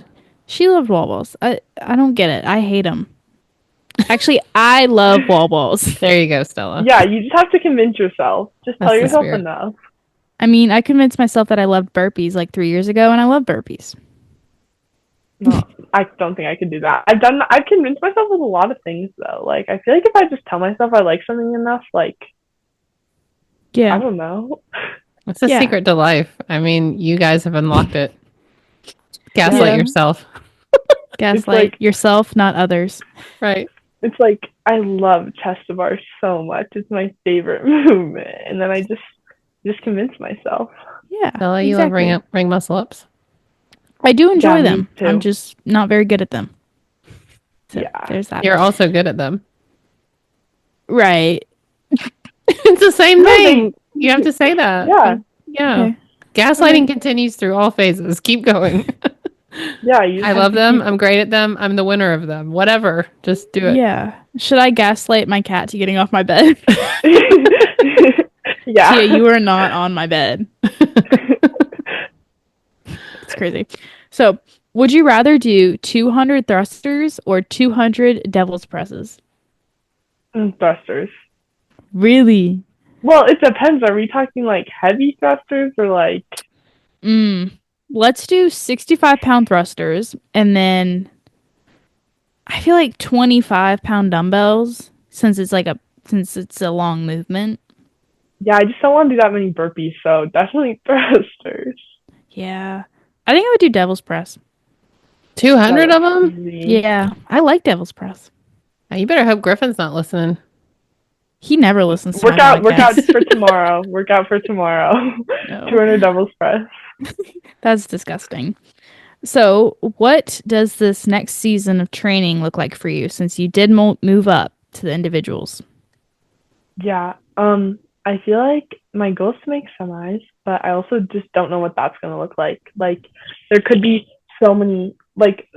[SPEAKER 3] She loved wall balls. I don't get it. I hate them. Actually, I love wall balls.
[SPEAKER 4] There you go, Stella.
[SPEAKER 1] Yeah, you just have to convince yourself. Just
[SPEAKER 4] That's
[SPEAKER 1] tell
[SPEAKER 4] the
[SPEAKER 1] yourself
[SPEAKER 4] spirit.
[SPEAKER 1] enough.
[SPEAKER 3] I mean, I convinced myself that I loved burpees like 3 years ago, and I love burpees.
[SPEAKER 1] No, I don't think I could do that. I've convinced myself with a lot of things though. Like I feel like if I just tell myself I like something enough, like I
[SPEAKER 3] Yeah.
[SPEAKER 1] don't know.
[SPEAKER 4] What's the
[SPEAKER 3] Yeah.
[SPEAKER 4] secret to life? I mean, you guys have unlocked it. Gaslight
[SPEAKER 3] Yeah.
[SPEAKER 4] yourself.
[SPEAKER 3] Gaslight
[SPEAKER 1] like-
[SPEAKER 3] yourself, not others.
[SPEAKER 4] Right.
[SPEAKER 1] It's like I love chest to bar so much. It's my favorite movement, and then I just convince myself.
[SPEAKER 3] Yeah.
[SPEAKER 4] Stella, you
[SPEAKER 3] exactly.
[SPEAKER 4] love ring muscle ups.
[SPEAKER 3] I do enjoy
[SPEAKER 1] Yeah, me
[SPEAKER 3] them.
[SPEAKER 1] too.
[SPEAKER 3] I'm just not very good at them. So
[SPEAKER 1] Yeah.
[SPEAKER 3] there's that.
[SPEAKER 4] You're also good at them.
[SPEAKER 3] Right.
[SPEAKER 4] It's the same
[SPEAKER 1] No,
[SPEAKER 4] thing. You have to say that.
[SPEAKER 1] Yeah.
[SPEAKER 4] Yeah.
[SPEAKER 3] Okay.
[SPEAKER 4] Gaslighting continues through all phases. Keep going.
[SPEAKER 1] Yeah, you just
[SPEAKER 4] I
[SPEAKER 1] have
[SPEAKER 4] love
[SPEAKER 1] to
[SPEAKER 4] them.
[SPEAKER 1] keep-
[SPEAKER 4] I'm great at them. I'm the winner of them. Whatever. Just do it.
[SPEAKER 3] Yeah. Should I gaslight my cat to getting off my bed?
[SPEAKER 1] yeah.
[SPEAKER 3] Tia, you are not on my bed. It's crazy. So, would you rather do 200 thrusters or 200 devil's presses?
[SPEAKER 1] Thrusters.
[SPEAKER 3] Really?
[SPEAKER 1] Well, it depends. Are we talking like heavy thrusters or like?
[SPEAKER 3] Let's do 65-pound thrusters and then I feel like 25-pound dumbbells since it's a long movement.
[SPEAKER 1] Yeah, I just don't want to do that many burpees, so definitely thrusters.
[SPEAKER 3] Yeah. I think I would do devil's press.
[SPEAKER 4] 200 of them?
[SPEAKER 3] Yeah. I like devil's press.
[SPEAKER 4] You better hope Griffin's not listening.
[SPEAKER 3] He never listens to
[SPEAKER 1] Work
[SPEAKER 3] my
[SPEAKER 1] out
[SPEAKER 3] podcast.
[SPEAKER 1] for tomorrow. Work out for tomorrow.
[SPEAKER 3] No.
[SPEAKER 1] 200 doubles press.
[SPEAKER 3] That's disgusting. So, what does this next season of training look like for you since you did move up to the individuals?
[SPEAKER 1] Yeah. I feel like my goal is to make semis, but I also just don't know what that's gonna look like. Like there could be so many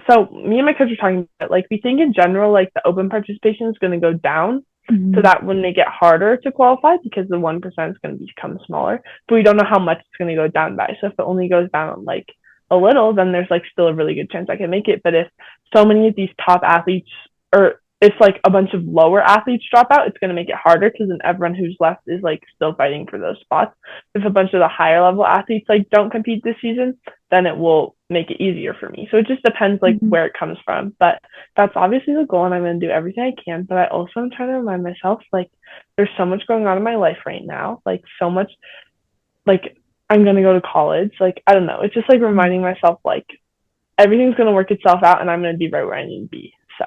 [SPEAKER 1] so me and my coach are talking about like we think in general like the open participation is gonna go down. So that would make it harder to qualify because the 1% is going to become smaller. But we don't know how much it's going to go down by. So if it only goes down like a little, then there's like still a really good chance I can make it. But if so many of these top athletes, or if like a bunch of lower athletes drop out, it's going to make it harder because then everyone who's left is like still fighting for those spots. If a bunch of the higher level athletes like don't compete this season, then it will make it easier for me. So it just depends like where it comes from. But that's obviously the goal, and I'm going to do everything I can. But I also am trying to remind myself, like, there's so much going on in my life right now, like so much, like I'm going to go to college. Like, I don't know. It's just like reminding myself, like, everything's going to work itself out and I'm going to be right where I need to be. So,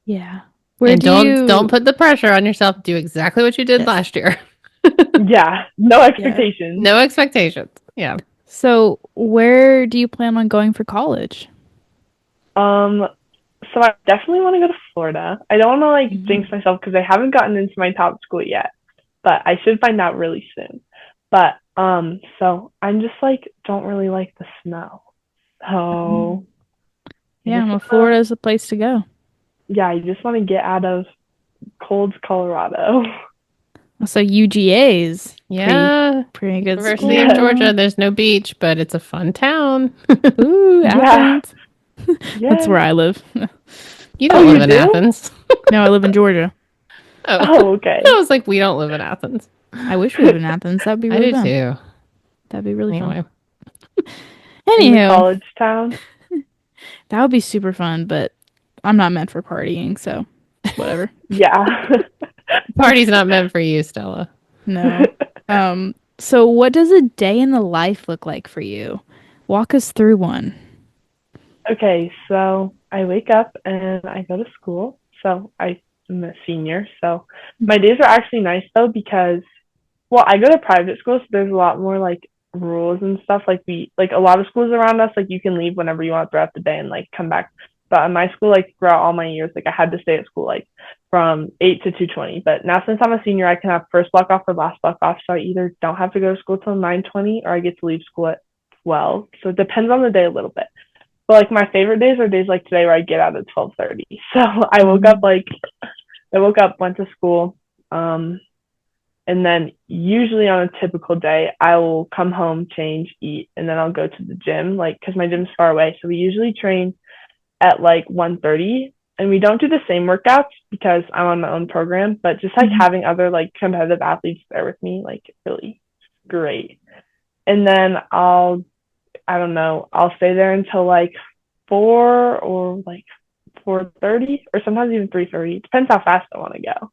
[SPEAKER 3] Yeah.
[SPEAKER 4] And don't put the pressure on yourself. Do exactly what you did last year.
[SPEAKER 1] yeah. No expectations.
[SPEAKER 4] No expectations. Yeah.
[SPEAKER 3] So where do you plan on going for college?
[SPEAKER 1] So I definitely want to go to Florida. I don't want to like jinx myself because I haven't gotten into my top school yet, but I should find out really soon. But so I'm just like don't really like the snow. So
[SPEAKER 3] yeah, well, Florida is the place to go.
[SPEAKER 1] Yeah, I just want to get out of cold Colorado.
[SPEAKER 3] So UGA's
[SPEAKER 4] pretty
[SPEAKER 3] good.
[SPEAKER 4] University of Georgia. There's no beach, but it's a fun town.
[SPEAKER 3] Ooh, Athens. Yeah. That's where I live.
[SPEAKER 4] You don't live in Athens.
[SPEAKER 3] No, I live in Georgia.
[SPEAKER 1] Oh, okay.
[SPEAKER 4] I was like, we don't live in Athens.
[SPEAKER 3] I wish we lived in Athens. That'd be really fun.
[SPEAKER 4] I do too.
[SPEAKER 3] That'd be really fun.
[SPEAKER 1] Anywho, college town.
[SPEAKER 3] That would be super fun, but I'm not meant for partying, so whatever.
[SPEAKER 1] Yeah.
[SPEAKER 4] Party's not meant for you, Stella.
[SPEAKER 3] No. So what does a day in the life look like for you? Walk us through one.
[SPEAKER 1] Okay, so I wake up and I go to school. So I'm a senior. So my days are actually nice though because, well, I go to private school, so there's a lot more like rules and stuff. Like a lot of schools around us, like you can leave whenever you want throughout the day and like come back. But in my school, like throughout all my years, like I had to stay at school like from 8 to 2:20. But now since I'm a senior, I can have first block off or last block off. So I either don't have to go to school till 9:20 or I get to leave school at 12. So it depends on the day a little bit. But like my favorite days are days like today where I get out at 12:30. So I woke up, went to school, and then usually on a typical day, I will come home, change, eat, and then I'll go to the gym, like because my gym's far away. So we usually train at like 1:30, and we don't do the same workouts because I'm on my own program, but just like having other like competitive athletes there with me, like really great. And then I'll stay there until like 4 or like 4:30 or sometimes even 3:30. It depends how fast I want to go.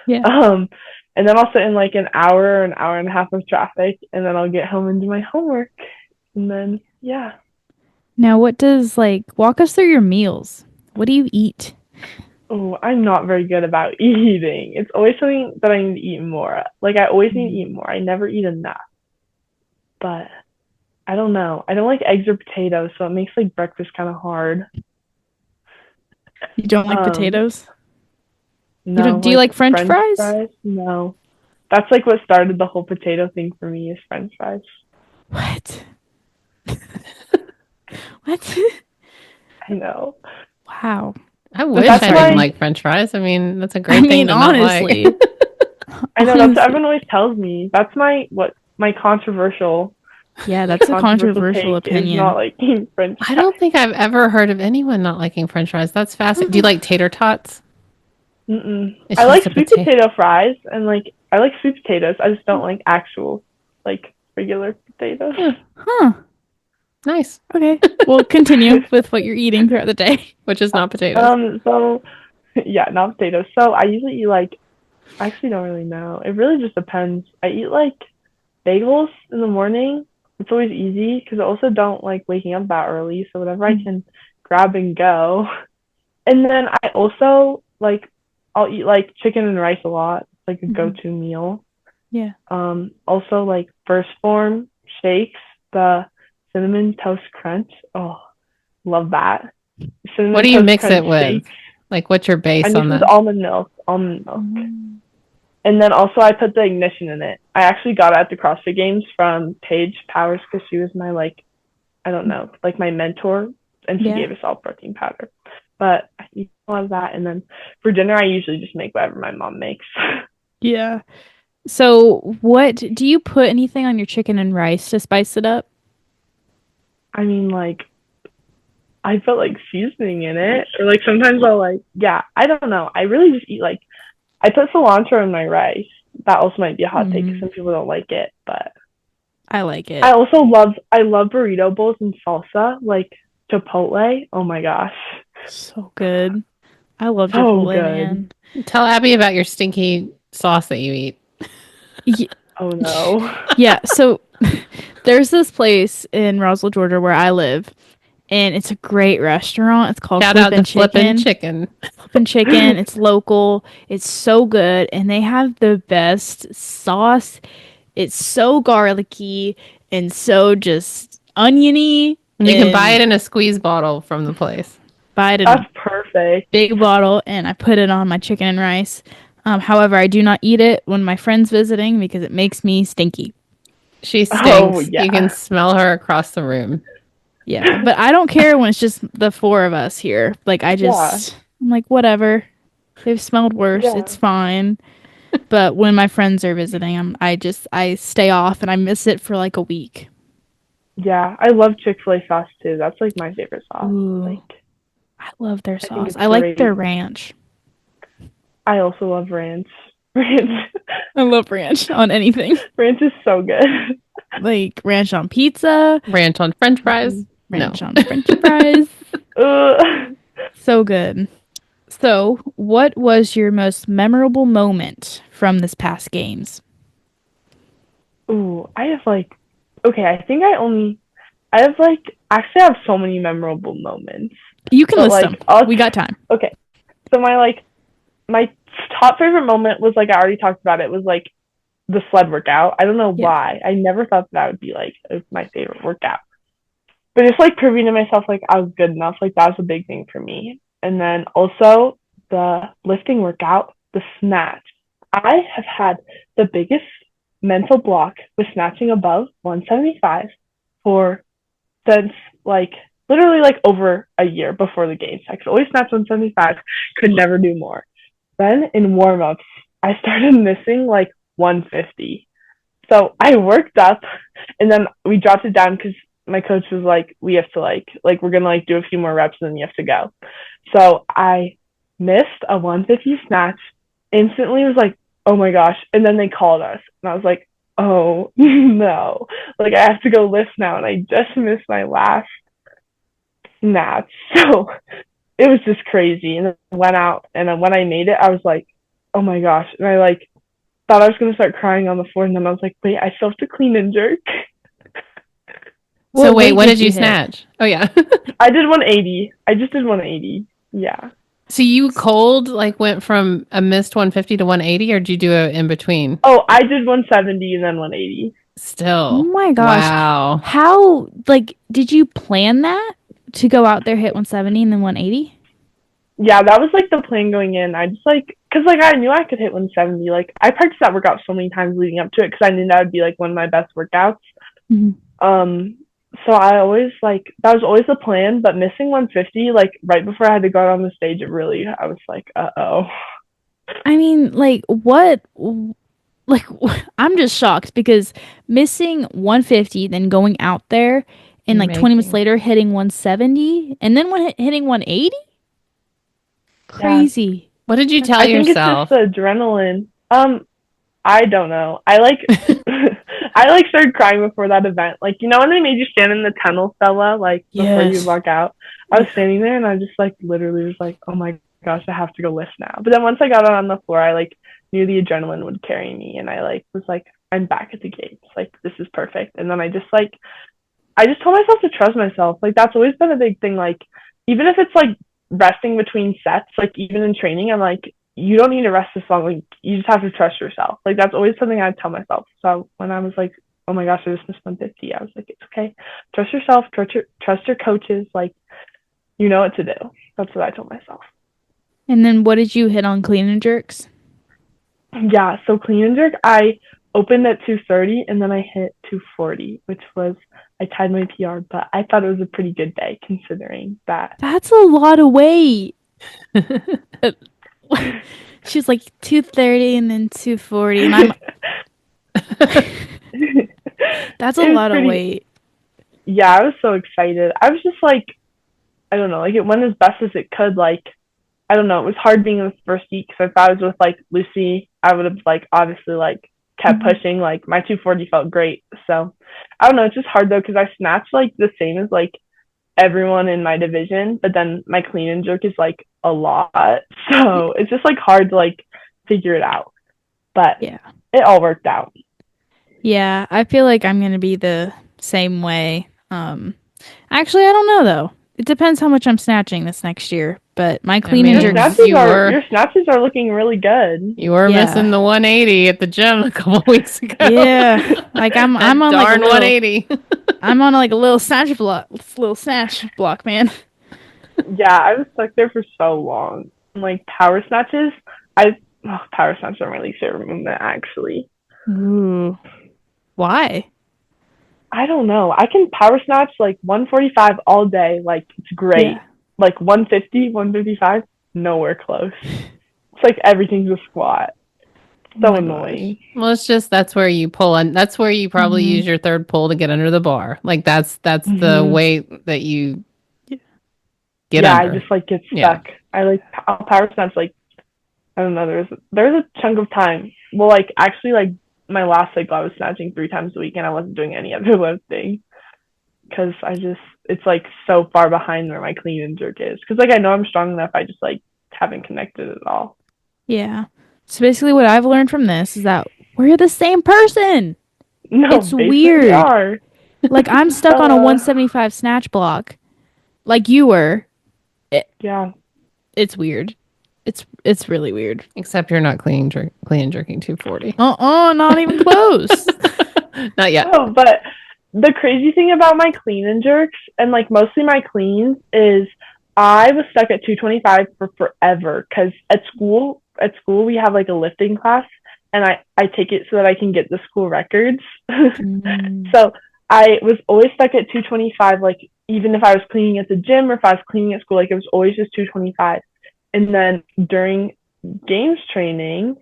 [SPEAKER 3] Yeah.
[SPEAKER 1] And then I'll sit in like an hour and a half of traffic, and then I'll get home and do my homework. And then, yeah.
[SPEAKER 3] Now, walk us through your meals. What do you eat?
[SPEAKER 1] Oh, I'm not very good about eating. It's always something that I need to eat more. Like, I always need to eat more. I never eat enough. But I don't know. I don't like eggs or potatoes, so it makes like breakfast kind of hard.
[SPEAKER 3] You don't like potatoes?
[SPEAKER 1] No.
[SPEAKER 3] Do you like French fries?
[SPEAKER 1] No. That's like what started the whole potato thing for me is French fries.
[SPEAKER 3] What? What?
[SPEAKER 1] I know.
[SPEAKER 3] Wow.
[SPEAKER 4] I wish I didn't like French fries. I mean, that's a great thing to
[SPEAKER 3] honestly.
[SPEAKER 4] not like.
[SPEAKER 1] I know, that's what everyone always tells me. That's my controversial.
[SPEAKER 3] Yeah, that's a controversial opinion.
[SPEAKER 1] Not liking French fries.
[SPEAKER 4] I don't think I've ever heard of anyone not liking French fries. That's fascinating. Do you like tater tots?
[SPEAKER 1] I like sweet potato fries, and like I like sweet potatoes. I just don't like actual like regular potatoes.
[SPEAKER 3] Huh.
[SPEAKER 4] Nice.
[SPEAKER 3] Okay. We'll continue with what you're eating throughout the day,
[SPEAKER 4] which is not potatoes.
[SPEAKER 1] So yeah, not potatoes. So I usually eat I actually don't really know. It really just depends. I eat like bagels in the morning. It's always easy because I also don't like waking up that early. So whatever I can grab and go. And then I also I'll eat like chicken and rice a lot. It's like a go-to meal.
[SPEAKER 3] Yeah.
[SPEAKER 1] Also like First Form shakes, the cinnamon toast crunch. Oh, love that.
[SPEAKER 4] What do you mix it with? Shakes. Like what's your base on that?
[SPEAKER 1] Almond milk. And then also I put the ignition in it. I actually got it at the CrossFit Games from Paige Powers because she was my my mentor, and she gave us all protein powder. But I eat a lot of that. And then for dinner, I usually just make whatever my mom makes.
[SPEAKER 3] Yeah. So, what do you put anything on your chicken and rice to spice it up?
[SPEAKER 1] I mean, like, I put like seasoning in it, or like sometimes I'll like, yeah, I don't know. I really just eat like, I put cilantro in my rice. That also might be a hot take because some people don't like it, but
[SPEAKER 3] I like
[SPEAKER 1] I
[SPEAKER 3] it.
[SPEAKER 1] also love burrito bowls and salsa, like Chipotle. Oh my gosh,
[SPEAKER 3] So good. I love
[SPEAKER 1] so
[SPEAKER 3] Chipotle,
[SPEAKER 1] good.
[SPEAKER 3] man.
[SPEAKER 4] Tell Abby about your stinky sauce that you eat.
[SPEAKER 3] Ye-
[SPEAKER 1] Oh no.
[SPEAKER 3] Yeah, so there's this place in Roswell, Georgia where I live, and it's a great restaurant. It's called
[SPEAKER 4] Shout out to
[SPEAKER 3] Flippin'
[SPEAKER 4] Flippin'
[SPEAKER 3] Chicken.
[SPEAKER 4] Chicken.
[SPEAKER 3] Flippin' Chicken. It's local. It's so good, and they have the best sauce. It's so garlicky and so just oniony,
[SPEAKER 4] And you can buy it
[SPEAKER 3] and
[SPEAKER 4] in a squeeze bottle from the place.
[SPEAKER 3] buy it in
[SPEAKER 1] That's
[SPEAKER 3] a
[SPEAKER 1] perfect.
[SPEAKER 3] big bottle, and I put it on my chicken and rice. However, I do not eat it when my friend's visiting because it makes me stinky.
[SPEAKER 4] She
[SPEAKER 1] Oh
[SPEAKER 4] stinks. You can
[SPEAKER 1] yeah.
[SPEAKER 4] smell her across the room.
[SPEAKER 3] Yeah, but I don't care when it's just the four of us here. Like
[SPEAKER 1] Yeah.
[SPEAKER 3] I'm like, whatever. They've smelled worse.
[SPEAKER 1] Yeah.
[SPEAKER 3] It's fine. But when my friends are visiting, I stay off and I miss it for like a week.
[SPEAKER 1] Yeah. I love Chick-fil-A sauce too. That's like my favorite sauce.
[SPEAKER 3] Ooh,
[SPEAKER 1] Like
[SPEAKER 3] I love their
[SPEAKER 1] I think
[SPEAKER 3] sauce.
[SPEAKER 1] it's
[SPEAKER 3] I like their
[SPEAKER 1] great.
[SPEAKER 3] ranch.
[SPEAKER 1] I also love ranch. Ranch,
[SPEAKER 3] I love ranch on anything.
[SPEAKER 1] ranch is so good.
[SPEAKER 3] Like ranch on pizza,
[SPEAKER 4] Ranch on French fries? No.
[SPEAKER 3] ranch on French fries.
[SPEAKER 1] Ugh.
[SPEAKER 3] So good. So, what was your most memorable moment from this past games?
[SPEAKER 1] Ooh, I have like, okay, I think I have like, actually, I have so many memorable moments.
[SPEAKER 3] You can
[SPEAKER 1] But
[SPEAKER 3] list them.
[SPEAKER 1] like, I'll,
[SPEAKER 3] We got time.
[SPEAKER 1] okay, so my top favorite moment was like, I already talked about it, was like the sled workout. I don't know
[SPEAKER 3] Yeah.
[SPEAKER 1] why. I never thought that would be like my favorite workout. But it's like proving to myself like I was good enough. Like that was a big thing for me. And then also the lifting workout, the snatch. I have had the biggest mental block with snatching above 175 for since like literally like over a year before the games. I could always snatch 175, could never do more. Then in warm ups, I started missing like 150. So I worked up and then we dropped it down because my coach was like, we have to like we're gonna like do a few more reps and then you have to go. So I missed a 150 snatch, instantly was like, oh my gosh. And then they called us and I was like, oh no. Like I have to go lift now and I just missed my last snatch. So it was just crazy. And then I went out and then when I made it, I was like, oh my gosh. And I like thought I was gonna start crying on the floor and then I was like, wait, I still have to clean and jerk.
[SPEAKER 4] So
[SPEAKER 3] What
[SPEAKER 4] wait,
[SPEAKER 3] weight
[SPEAKER 4] what
[SPEAKER 3] did
[SPEAKER 4] did you
[SPEAKER 3] you hit?
[SPEAKER 4] snatch? Oh yeah.
[SPEAKER 1] I did 180. I just did 180. Yeah.
[SPEAKER 4] So you cold like went from a missed 150 to 180, or did you do a in between?
[SPEAKER 1] Oh, I did 170 and then 180.
[SPEAKER 3] Oh
[SPEAKER 4] Still.
[SPEAKER 3] my gosh.
[SPEAKER 4] Wow.
[SPEAKER 3] How, like, did you plan that to go out there, hit 170 and then 180?
[SPEAKER 1] Yeah, that was like the plan going in. I just like, cause like I knew I could hit 170. Like I practiced that workout so many times leading up to it because I knew that would be like one of my best workouts.
[SPEAKER 3] Mhm.
[SPEAKER 1] So I always like that was always the plan, but missing 150 like right before I had to go out on the stage, it really I was like, uh-oh.
[SPEAKER 3] I mean, like, like, I'm just shocked because missing 150, then going out there and like 20 minutes
[SPEAKER 4] Making.
[SPEAKER 3] later hitting 170 and then hitting 180?
[SPEAKER 1] Yeah,
[SPEAKER 3] Crazy.
[SPEAKER 4] What did you tell
[SPEAKER 1] I think it's just
[SPEAKER 4] yourself?
[SPEAKER 1] the adrenaline. I don't know. I like I like started crying before that event. Like you know when they made you stand in the tunnel, Stella, like before you
[SPEAKER 3] Yes.
[SPEAKER 1] walk out. I was standing there and I just like literally was like, oh my gosh, I have to go lift now. But then once I got on the floor, I like knew the adrenaline would carry me, and I like was like, I'm back at the gates. Like this is perfect. And then I just told myself to trust myself. Like that's always been a big thing. Like even if it's like resting between sets, like even in training, I'm like, you don't need to rest this long. Like you just have to trust yourself. Like that's always something I tell myself. So when I was like, oh my gosh, I just missed 150, I was like, it's okay. Trust yourself. Trust your coaches. Like you know what to do. That's what I told myself.
[SPEAKER 3] And then what did you hit on clean and jerks?
[SPEAKER 1] Yeah. So clean and jerk, I opened at 230 and then I hit 240, which was I tied my PR, but I thought it was a pretty good day considering that.
[SPEAKER 3] That's a lot of weight. She was like 230 and then 240, and I'm. That's a lot of weight.
[SPEAKER 1] Yeah, I was so excited. I was just like, I don't know, like it went as best as it could. Like, I don't know, it was hard being in the first heat because if I was with like Lucy, I would have like obviously like kept pushing. Like my 240 felt great. So I don't know, it's just hard though because I snatched like the same as like everyone in my division, but then my clean and jerk is like a lot. So it's just like hard to like figure it out. But
[SPEAKER 3] Yeah.
[SPEAKER 1] it all worked out.
[SPEAKER 3] Yeah, I feel like I'm gonna be the same way. Actually, I don't know though. It depends how much I'm snatching this next year. But my clean and jerk.
[SPEAKER 1] Your snatches are looking really good.
[SPEAKER 4] You were missing the 180 at the gym a couple weeks ago.
[SPEAKER 3] Yeah, like I'm on like a little,
[SPEAKER 4] 180.
[SPEAKER 3] I'm on like a little snatch block, man.
[SPEAKER 1] Yeah, I was stuck there for so long. Like power snatches, power snatches are my least favorite movement actually.
[SPEAKER 3] Ooh, why?
[SPEAKER 1] I don't know. I can power snatch like 145 all day. Like it's great.
[SPEAKER 3] Yeah.
[SPEAKER 1] Like 150, 155, nowhere close. It's like everything's a squat. So annoying.
[SPEAKER 4] Well, it's just that's where you pull, and that's where you probably use your third pull to get under the bar. Like that's the weight that you get under.
[SPEAKER 1] I just like get stuck. I like I'll power snatch like I don't know. There's a chunk of time. Well, like actually, like my last cycle, I was snatching 3 times a week, and I wasn't doing any other lifting because it's like so far behind where my clean and jerk is. Because like I know I'm strong enough, I just like haven't connected at all.
[SPEAKER 3] Yeah. So basically, what I've learned from this is that we're the same person.
[SPEAKER 1] No,
[SPEAKER 3] it's weird.
[SPEAKER 1] We are.
[SPEAKER 3] Like I'm stuck on a 175 snatch block, like you were.
[SPEAKER 1] Yeah.
[SPEAKER 3] It's weird. It's really weird.
[SPEAKER 4] Except you're not clean and jerking 240.
[SPEAKER 3] Not even close.
[SPEAKER 4] Not yet.
[SPEAKER 1] Oh, but the crazy thing about my clean and jerks and like mostly my cleans is I was stuck at 225 for forever because at school we have like a lifting class and I take it so that I can get the school records. So I was always stuck at 225, like even if I was cleaning at the gym or if I was cleaning at school, like it was always just 225. And then during games training,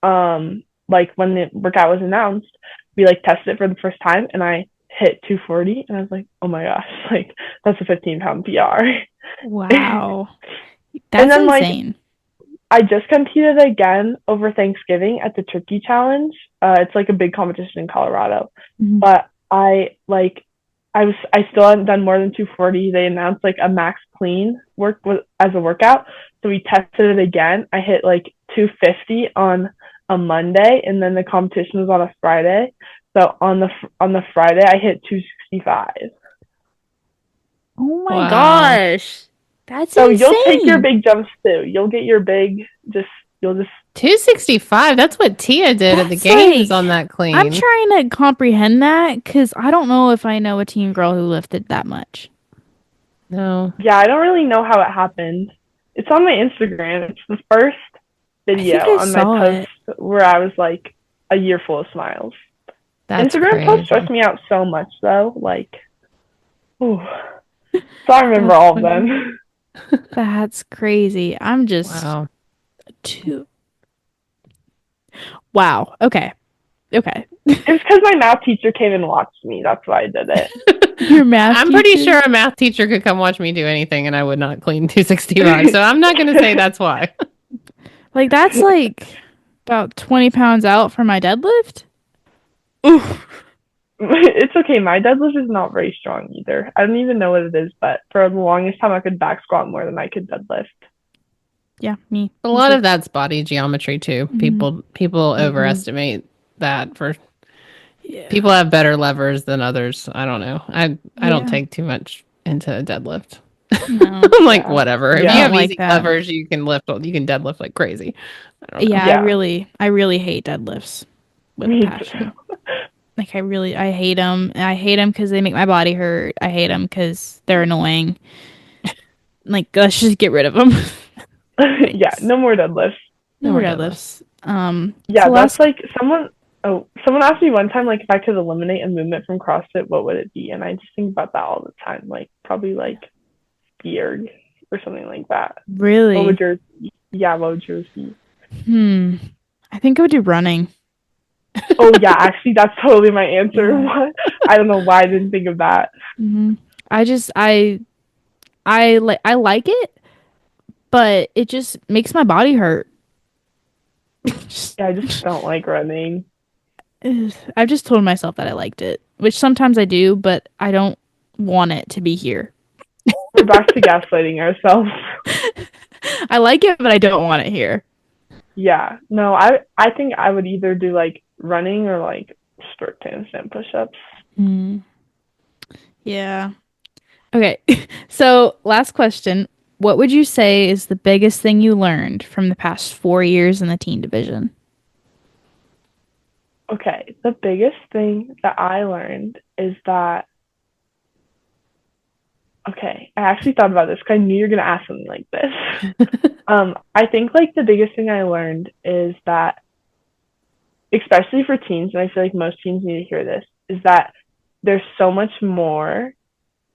[SPEAKER 1] like when the workout was announced, we like tested it for the first time and I hit 240 and I was like, oh my gosh, like that's a 15-pound PR.
[SPEAKER 3] Wow. That's
[SPEAKER 1] then,
[SPEAKER 3] insane.
[SPEAKER 1] Like, I just competed again over Thanksgiving at the Turkey Challenge. It's like a big competition in Colorado. But I still hadn't done more than 240. They announced like a max clean as a workout. So we tested it again. I hit like 250 on a Monday and then the competition was on a Friday. So on the Friday I hit 265.
[SPEAKER 3] Oh my gosh. That's
[SPEAKER 1] so
[SPEAKER 3] insane.
[SPEAKER 1] You'll take your big jumps too. You'll get your big you'll just
[SPEAKER 4] 265. That's what Tia did at the games on that clean.
[SPEAKER 3] I'm trying to comprehend that because I don't know if I know a teen girl who lifted that much.
[SPEAKER 4] No.
[SPEAKER 1] Yeah, I don't really know how it happened. It's on my Instagram. It's the first video on my post where I was like a year full of smiles. Instagram posts stress me out so much though. Like, ooh. So I remember all of them.
[SPEAKER 3] That's crazy. I'm just Wow. Okay.
[SPEAKER 1] It's because my math teacher came and watched me. That's why I did it.
[SPEAKER 3] Your math
[SPEAKER 4] I'm pretty sure a math teacher could come watch me do anything and I would not clean 265. So I'm not going to say that's why.
[SPEAKER 3] Like, that's like about 20 pounds out for my deadlift. Oof.
[SPEAKER 1] It's okay. My deadlift is not very strong either. I don't even know what it is, but for the longest time I could back squat more than I could deadlift.
[SPEAKER 3] Yeah, me.
[SPEAKER 4] A lot of that's body geometry too. People overestimate that for people have better levers than others. I don't know. I don't take too much into a deadlift. No. I'm like, whatever. If you have easy levers, you can deadlift like crazy.
[SPEAKER 3] I really hate deadlifts with a passion. Like I hate them. I hate them because they make my body hurt. I hate them because they're annoying. Like, let's just get rid of them.
[SPEAKER 1] Yeah, no more deadlifts.
[SPEAKER 3] No more deadlifts.
[SPEAKER 1] Yeah, so that's like someone Oh, someone asked me one time, like, if I could eliminate a movement from CrossFit, what would it be? And I just think about that all the time. Like, probably like beard or something like that.
[SPEAKER 3] Really?
[SPEAKER 1] What would yours be? Yeah, what would yours be?
[SPEAKER 3] I think I would do running.
[SPEAKER 1] Oh yeah, actually, that's totally my answer. What? I don't know why I didn't think of that.
[SPEAKER 3] I just I like it, but it just makes my body hurt.
[SPEAKER 1] Yeah, I just don't like running.
[SPEAKER 3] I've just told myself that I liked it, which sometimes I do, but I don't want it to be here.
[SPEAKER 1] We're back to gaslighting ourselves.
[SPEAKER 3] I like it, but I don't want it here.
[SPEAKER 1] Yeah, no, I think I would either do like running or like sprint handstand push-ups.
[SPEAKER 3] Yeah. Okay. So, last question. What would you say is the biggest thing you learned from the past 4 years in the teen division?
[SPEAKER 1] Okay, the biggest thing that I learned is that, okay, I actually thought about this because I knew you were gonna ask something like this. I think like the biggest thing I learned is that, especially for teens, and I feel like most teens need to hear this, is that there's so much more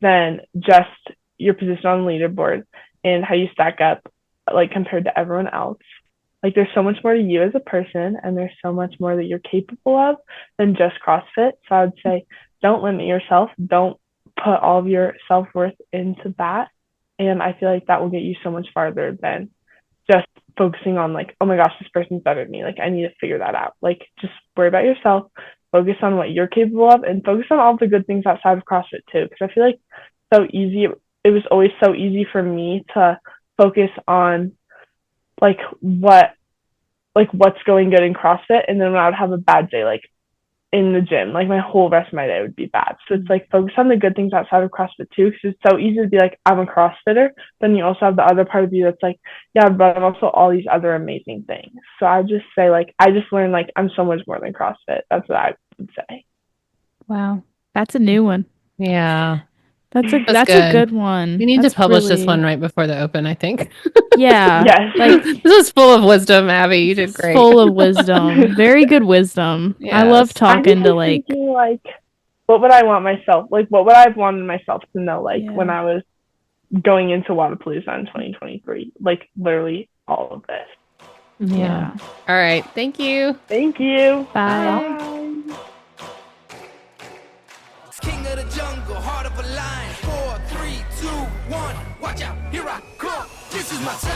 [SPEAKER 1] than just your position on the leaderboard and how you stack up, like compared to everyone else. Like there's so much more to you as a person, and there's so much more that you're capable of than just CrossFit. So I would say, don't limit yourself. Don't put all of your self-worth into that. And I feel like that will get you so much farther than just focusing on like, oh my gosh, this person's better than me. Like I need to figure that out. Like just worry about yourself, focus on what you're capable of, and focus on all the good things outside of CrossFit too. Because I feel like so easy. It was always so easy for me to focus on like what's going good in CrossFit, and then when I would have a bad day like in the gym, like my whole rest of my day would be bad. So it's like focus on the good things outside of CrossFit too, because it's so easy to be like, I'm a CrossFitter, then you also have the other part of you that's like, yeah, but I'm also all these other amazing things. So I just say like I just learned like I'm so much more than CrossFit. That's what I would say.
[SPEAKER 3] Wow. That's a new one.
[SPEAKER 4] Yeah.
[SPEAKER 3] That's a
[SPEAKER 4] good.
[SPEAKER 3] good one.
[SPEAKER 4] We need
[SPEAKER 3] That's
[SPEAKER 4] to publish this
[SPEAKER 3] really-
[SPEAKER 4] one right before the open, I think.
[SPEAKER 3] Yeah.
[SPEAKER 1] Yes.
[SPEAKER 3] Like
[SPEAKER 4] This is full of wisdom, Abby. You did great.
[SPEAKER 3] full of wisdom. Very good wisdom. I love
[SPEAKER 4] Yes.
[SPEAKER 3] talking to like
[SPEAKER 1] thinking, like what would I want myself, like what would I have wanted myself to know, like when I was going into Wadapalooza in 2023, like literally all of this.
[SPEAKER 3] yeah.
[SPEAKER 4] All right. Thank you.
[SPEAKER 1] Thank you.
[SPEAKER 3] Bye.
[SPEAKER 1] Bye.
[SPEAKER 2] King of the jungle, heart of a lion. 4, 3, 2, 1. Watch out, here I come. This is my time.